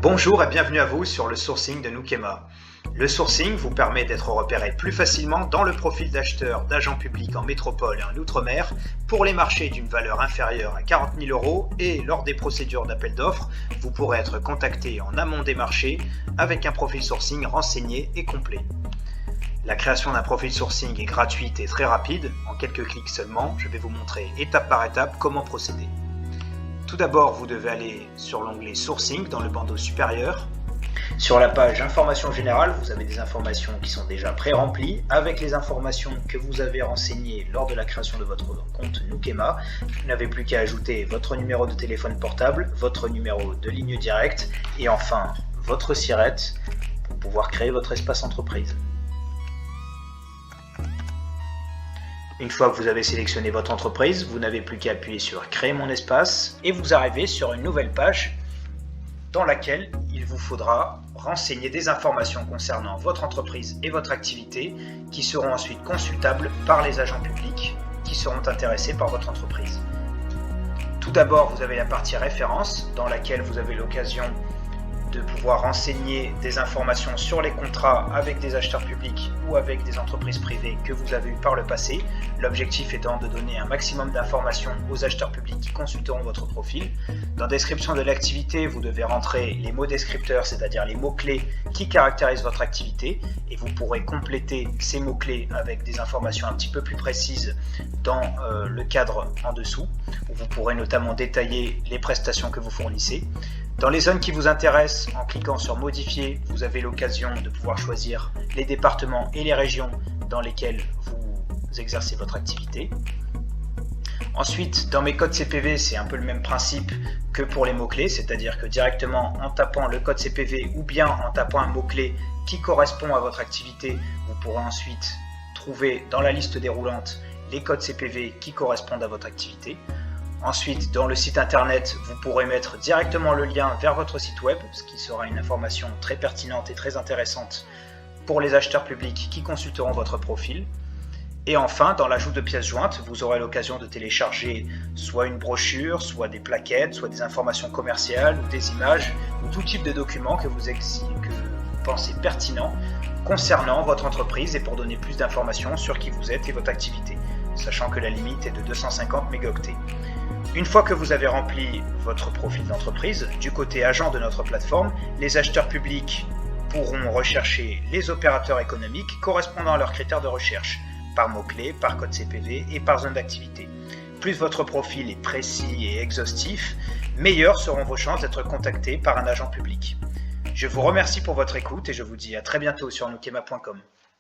Bonjour et bienvenue à vous sur le sourcing de Noukema. Le sourcing vous permet d'être repéré plus facilement dans le profil d'acheteurs d'agents publics en métropole et en outre-mer pour les marchés d'une valeur inférieure à 40 000 € et lors des procédures d'appel d'offres, vous pourrez être contacté en amont des marchés avec un profil sourcing renseigné et complet. La création d'un profil sourcing est gratuite et très rapide, en quelques clics seulement, je vais vous montrer étape par étape comment procéder. Tout d'abord, vous devez aller sur l'onglet Sourcing dans le bandeau supérieur. Sur la page Informations générales, vous avez des informations qui sont déjà pré-remplies avec les informations que vous avez renseignées lors de la création de votre compte Noukema. Vous n'avez plus qu'à ajouter votre numéro de téléphone portable, votre numéro de ligne directe et enfin votre SIRET pour pouvoir créer votre espace entreprise. Une fois que vous avez sélectionné votre entreprise, vous n'avez plus qu'à appuyer sur Créer mon espace et vous arrivez sur une nouvelle page dans laquelle il vous faudra renseigner des informations concernant votre entreprise et votre activité qui seront ensuite consultables par les agents publics qui seront intéressés par votre entreprise. Tout d'abord, vous avez la partie référence dans laquelle vous avez l'occasion de pouvoir renseigner des informations sur les contrats avec des acheteurs publics ou avec des entreprises privées que vous avez eues par le passé. L'objectif étant de donner un maximum d'informations aux acheteurs publics qui consulteront votre profil. Dans la description de l'activité, vous devez rentrer les mots descripteurs, c'est-à-dire les mots-clés qui caractérisent votre activité et vous pourrez compléter ces mots-clés avec des informations un petit peu plus précises dans le cadre en dessous, où vous pourrez notamment détailler les prestations que vous fournissez. Dans les zones qui vous intéressent, en cliquant sur Modifier, vous avez l'occasion de pouvoir choisir les départements et les régions dans lesquels vous exercez votre activité. Ensuite, dans mes codes CPV, c'est un peu le même principe que pour les mots-clés, c'est-à-dire que directement en tapant le code CPV ou bien en tapant un mot-clé qui correspond à votre activité, vous pourrez ensuite trouver dans la liste déroulante les codes CPV qui correspondent à votre activité. Ensuite, dans le site internet, vous pourrez mettre directement le lien vers votre site web, ce qui sera une information très pertinente et très intéressante pour les acheteurs publics qui consulteront votre profil. Et enfin, dans l'ajout de pièces jointes, vous aurez l'occasion de télécharger soit une brochure, soit des plaquettes, soit des informations commerciales ou des images ou tout type de documents que vous pensez pertinents concernant votre entreprise et pour donner plus d'informations sur qui vous êtes et votre activité, sachant que la limite est de 250 mégaoctets. Une fois que vous avez rempli votre profil d'entreprise, du côté agent de notre plateforme, les acheteurs publics pourront rechercher les opérateurs économiques correspondant à leurs critères de recherche, par mots-clés, par code CPV et par zone d'activité. Plus votre profil est précis et exhaustif, meilleures seront vos chances d'être contacté par un agent public. Je vous remercie pour votre écoute et je vous dis à très bientôt sur noukema.com.